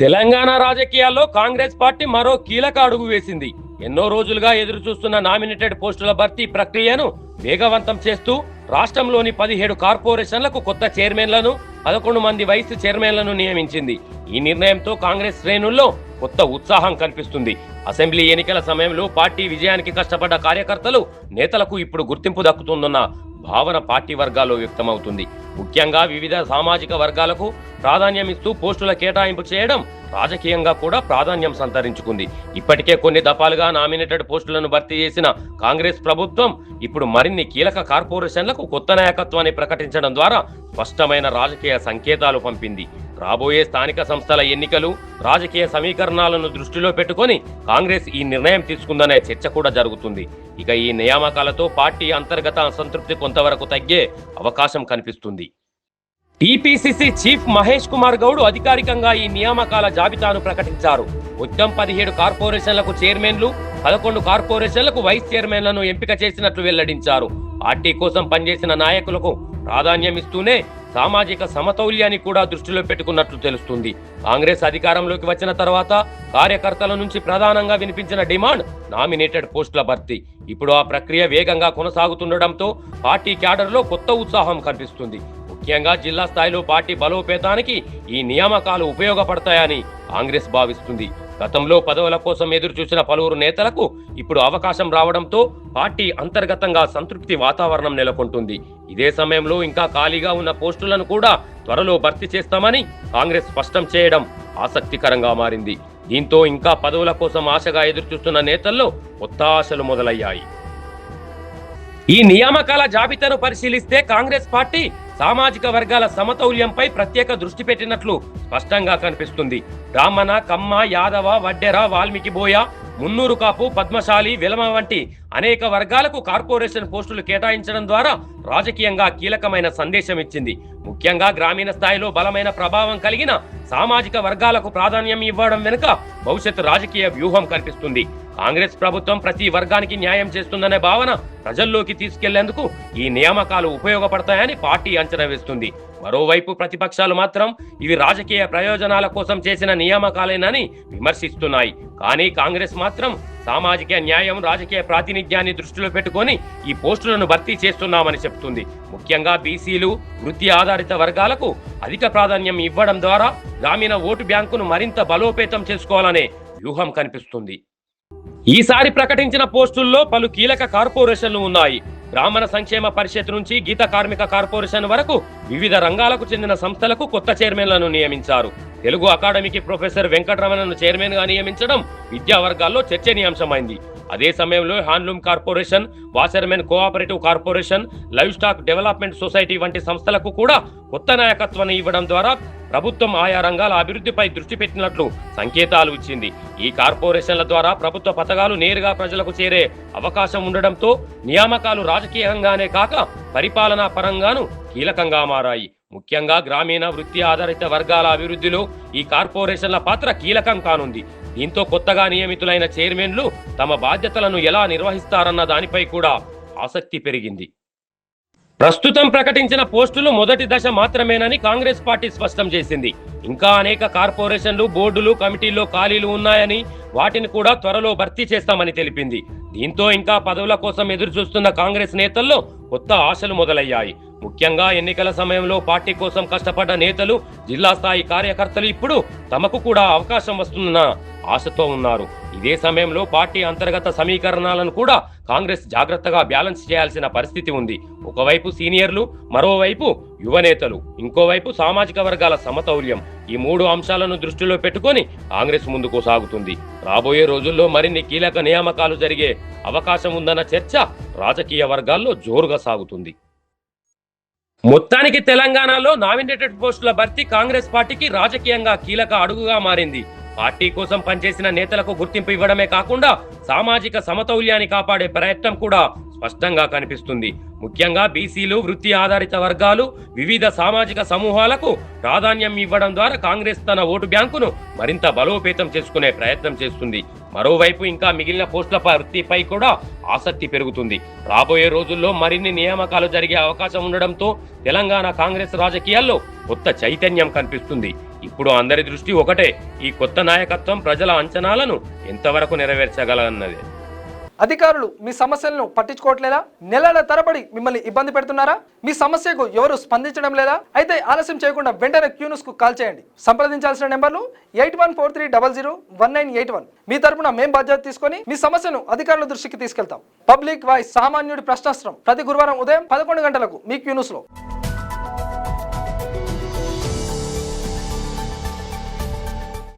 తెలంగాణ రాజకీయాల్లో కాంగ్రెస్ పార్టీ మరో కీలక అడుగు వేసింది. ఎన్నో రోజులుగా ఎదురు చూస్తున్న నామినేటెడ్ పోస్టుల భర్తీ ప్రక్రియను వేగవంతం చేస్తూ రాష్ట్రంలోని 17 కార్పొరేషన్లకు కొత్త చైర్మన్లను, 11 మంది వైస్ చైర్మన్లను నియమించింది. ఈ నిర్ణయంతో కాంగ్రెస్ శ్రేణుల్లో కొత్త ఉత్సాహం కనిపిస్తుంది. అసెంబ్లీ ఎన్నికల సమయంలో పార్టీ విజయానికి కష్టపడ్డ కార్యకర్తలు, నేతలకు ఇప్పుడు గుర్తింపు దక్కుతుందన్న భావన పార్టీ వర్గాల్లో వ్యక్తమవుతుంది. ముఖ్యంగా వివిధ సామాజిక వర్గాలకు ప్రాధాన్యం ఇస్తూ పోస్టుల కేటాయింపు చేయడం రాజకీయంగా కూడా ప్రాధాన్యం సంతరించుకుంది. ఇప్పటికే కొన్ని దఫాలుగా నామినేటెడ్ పోస్టులను భర్తీ చేసిన కాంగ్రెస్ ప్రభుత్వం ఇప్పుడు మరిన్ని కీలక కార్పొరేషన్లకు కొత్త నాయకత్వాన్ని ప్రకటించడం ద్వారా స్పష్టమైన రాజకీయ సంకేతాలు పంపింది. రాబోయే స్థానిక సంస్థల ఎన్నికలు, రాజకీయ సమీకరణాలను దృష్టిలో పెట్టుకొని కాంగ్రెస్ ఈ నిర్ణయం తీసుకుందనే చర్చ కూడా జరుగుతుంది. ఇక ఈ నియామకాలతో పార్టీ అంతర్గత అసంతృప్తి కొంతవరకు తగ్గే అవకాశం కనిపిస్తుంది. టీపీసీసీ చీఫ్ మహేష్ కుమార్ గౌడ్ అధికారికంగా ఈ నియామకాల జాబితాను ప్రకటించారు. మొత్తం 17 కార్పొరేషన్లకు చైర్మన్లు, 11 కార్పొరేషన్లకు వైస్ చైర్మన్లను ఎంపిక చేసినట్లు వెల్లడించారు. పార్టీ కోసం పనిచేసిన నాయకులకు ప్రాధాన్యం ఇస్తూనే సామాజిక సమతౌల్యాన్ని కూడా దృష్టిలో పెట్టుకున్నట్లు తెలుస్తుంది. కాంగ్రెస్ అధికారంలోకి వచ్చిన తర్వాత కార్యకర్తల నుంచి ప్రధానంగా వినిపించిన డిమాండ్ నామినేటెడ్ పోస్టుల భర్తీ. ఇప్పుడు ఆ ప్రక్రియ వేగంగా కొనసాగుతుండటంతో పార్టీ క్యాడర్లో కొత్త ఉత్సాహం కనిపిస్తుంది. ముఖ్యంగా జిల్లా స్థాయిలో పార్టీ బలోపేతానికి ఈ నియామకాలు ఉపయోగపడతాయని కాంగ్రెస్ భావిస్తుంది. గతంలో పదవుల కోసం ఎదురు చూసిన పలువురు నేతలకు ఇప్పుడు అవకాశం రావడంతో పార్టీ అంతర్గతంగా సంతృప్తి వాతావరణం నెలకొంటుంది. ఇదే సమయంలో ఇంకా ఖాళీగా ఉన్న పోస్టులను కూడా త్వరలో భర్తీ చేస్తామని కాంగ్రెస్ స్పష్టం చేయడం ఆసక్తికరంగా మారింది. దీంతో ఇంకా పదవుల కోసం ఆశగా ఎదురుచూస్తున్న నేతల్లో కొత్త ఆశలు మొదలయ్యాయి. ఈ నియామకాల జాబితాను పరిశీలిస్తే కాంగ్రెస్ పార్టీ సామాజిక వర్గాల సమతౌల్యంపై ప్రత్యేక దృష్టి పెట్టినట్లు స్పష్టంగా కనిపిస్తుంది. బ్రాహ్మణ, కమ్మ, యాదవ, వడ్డెర, వాల్మీకి బోయ, మున్నూరు కాపు, పద్మశాలి, వెలమ వంటి అనేక వర్గాలకు కార్పొరేషన్ పోస్టులు కేటాయించడం ద్వారా రాజకీయంగా కీలకమైన సందేశం ఇచ్చింది. ముఖ్యంగా గ్రామీణ స్థాయిలో బలమైన ప్రభావం కలిగిన సామాజిక వర్గాలకు ప్రాధాన్యం ఇవ్వడం వెనుక భవిష్యత్తు రాజకీయ వ్యూహం కనిపిస్తుంది. కాంగ్రెస్ ప్రభుత్వం ప్రతి వర్గానికి న్యాయం చేస్తుందనే భావన ప్రజల్లోకి తీసుకెళ్లేందుకు ఈ నియామకాలు ఉపయోగపడతాయని పార్టీ అంచనా వేస్తుంది. మరోవైపు ప్రతిపక్షాలు మాత్రం ఇవి రాజకీయ ప్రయోజనాల కోసం చేసిన నియామకాలేనని విమర్శిస్తున్నాయి. కానీ కాంగ్రెస్ మాత్రం సామాజిక న్యాయం, రాజకీయ ప్రాతినిధ్యాన్ని దృష్టిలో పెట్టుకొని ఈ పోస్టులను భర్తీ చేస్తున్నామని చెప్తుంది. ముఖ్యంగా బీసీలు, వృత్తి ఆధారిత వర్గాలకు అధిక ప్రాధాన్యం ఇవ్వడం ద్వారా గ్రామీణ ఓటు బ్యాంకును మరింత బలోపేతం చేసుకోవాలనే వ్యూహం కనిపిస్తుంది. ఈసారి ప్రకటించిన పోస్టుల్లో పలు కీలక కార్పొరేషన్లు ఉన్నాయి. బ్రాహ్మణ సంక్షేమ పరిషత్ నుంచి గీత కార్మిక కార్పొరేషన్ వరకు వివిధ రంగాలకు చెందిన సంస్థలకు కొత్త చైర్మన్లను నియమించారు. తెలుగు అకాడమీకి ప్రొఫెసర్ వెంకటరమణను చైర్మన్ గా నియమించడం విద్యా వర్గాల్లో చర్చనీయాంశమైంది. అదే సమయంలో handloom corporation, washermen cooperative corporation, live stack development society వంటి సంస్థలకు కూడా కొత్త నాయకత్వాన్ని ఇవ్వడం ద్వారా ప్రభుత్వం ఆయా రంగాల అభివృద్ధిపై దృష్టి పెట్టినట్లు సంకేతాలు ఇచ్చింది. ఈ కార్పొరేషన్ల ద్వారా ప్రభుత్వ పథకాలు నేరుగా ప్రజలకు చేరే అవకాశం ఉండడంతో నియామకాలు రాజకీయంగానే కాక పరిపాలనా పరంగాను కీలకంగా మారాయి. ముఖ్యంగా గ్రామీణ, వృత్తి ఆధారిత వర్గాల అభివృద్ధిలో ఈ కార్పొరేషన్ల పాత్ర కీలకం కానుంది. దీంతో కొత్తగా నియమితులైన చైర్మన్లు తమ బాధ్యతలను ఎలా నిర్వహిస్తారన్న దానిపై కూడా ఆసక్తి పెరిగింది. ప్రస్తుతం ప్రకటించిన పోస్టులు మొదటి దశ మాత్రమేనని కాంగ్రెస్ పార్టీ స్పష్టం చేసింది. ఇంకా అనేక కార్పొరేషన్లు, బోర్డులు, కమిటీల్లో ఖాళీలు ఉన్నాయని, వాటిని కూడా త్వరలో భర్తీ చేస్తామని తెలిపింది. దీంతో ఇంకా పదవుల కోసం ఎదురు చూస్తున్న కాంగ్రెస్ నేతల్లో కొత్త ఆశలు మొదలయ్యాయి. ముఖ్యంగా ఎన్నికల సమయంలో పార్టీ కోసం కష్టపడ్డ నేతలు, జిల్లా స్థాయి కార్యకర్తలు ఇప్పుడు తమకు కూడా అవకాశం వస్తుందన్న ఆశతో ఉన్నారు. ఇదే సమయంలో పార్టీ అంతర్గత సమీకరణాలను కూడా కాంగ్రెస్ జాగ్రత్తగా బ్యాలెన్స్ చేయాల్సిన పరిస్థితి ఉంది. ఒకవైపు సీనియర్లు, మరోవైపు యువ నేతలు, ఇంకోవైపు సామాజిక వర్గాల సమతౌల్యం. ఈ 3 అంశాలను దృష్టిలో పెట్టుకొని కాంగ్రెస్ ముందుకు సాగుతుంది. రాబోయే రోజుల్లో మరిన్ని కీలక నియామకాలు జరిగే అవకాశం ఉందన్న చర్చ రాజకీయ వర్గాల్లో జోరుగా సాగుతుంది. మొత్తానికి తెలంగాణలో నామినేటెడ్ పోస్టుల భర్తీ కాంగ్రెస్ పార్టీకి రాజకీయంగా కీలక అడుగుగా మారింది. పార్టీ కోసం పనిచేసిన నేతలకు గుర్తింపు ఇవ్వడమే కాకుండా సామాజిక సమతౌల్యాన్ని కాపాడే ప్రయత్నం కూడా స్పష్టంగా కనిపిస్తుంది. ముఖ్యంగా బీసీలు, వృత్తి ఆధారిత వర్గాలు, వివిధ సామాజిక సమూహాలకు ప్రాధాన్యం ఇవ్వడం ద్వారా కాంగ్రెస్ తన ఓటు బ్యాంకును మరింత బలోపేతం చేసుకునే ప్రయత్నం చేస్తుంది. మరోవైపు ఇంకా మిగిలిన పోస్టుల భర్తీపై కూడా ఆసక్తి పెరుగుతుంది. రాబోయే రోజుల్లో మరిన్ని నియామకాలు జరిగే అవకాశం ఉండడంతో తెలంగాణ కాంగ్రెస్ రాజకీయాల్లో కొత్త చైతన్యం కనిపిస్తుంది. ఇప్పుడు అందరి దృష్టి ఒకటే, ఈ కొత్త నాయకత్వం ప్రజల అంచనాలను ఎంతవరకు నెరవేర్చగలన్నది. అధికారులు మీ సమస్యలను పట్టించుకోవట్లేదా? నెలల తరబడి మిమ్మల్ని ఇబ్బంది పెడుతున్నారా? మీ సమస్యకు ఎవరు స్పందించడం లేదా? అయితే ఆలస్యం చేయకుండా వెంటనే క్యూన్యూస్ కు కాల్ చేయండి. సంప్రదించాల్సిన నెంబర్లు 8143001981. మీ తరపున మేం బాధ్యత తీసుకొని మీ సమస్యను అధికారుల దృష్టికి తీసుకెళ్తాం. పబ్లిక్ వాయిస్, సామాన్యుడి ప్రశ్నాస్త్రం, ప్రతి గురువారం ఉదయం 11 గంటలకు మీ క్యూన్యూస్ లో.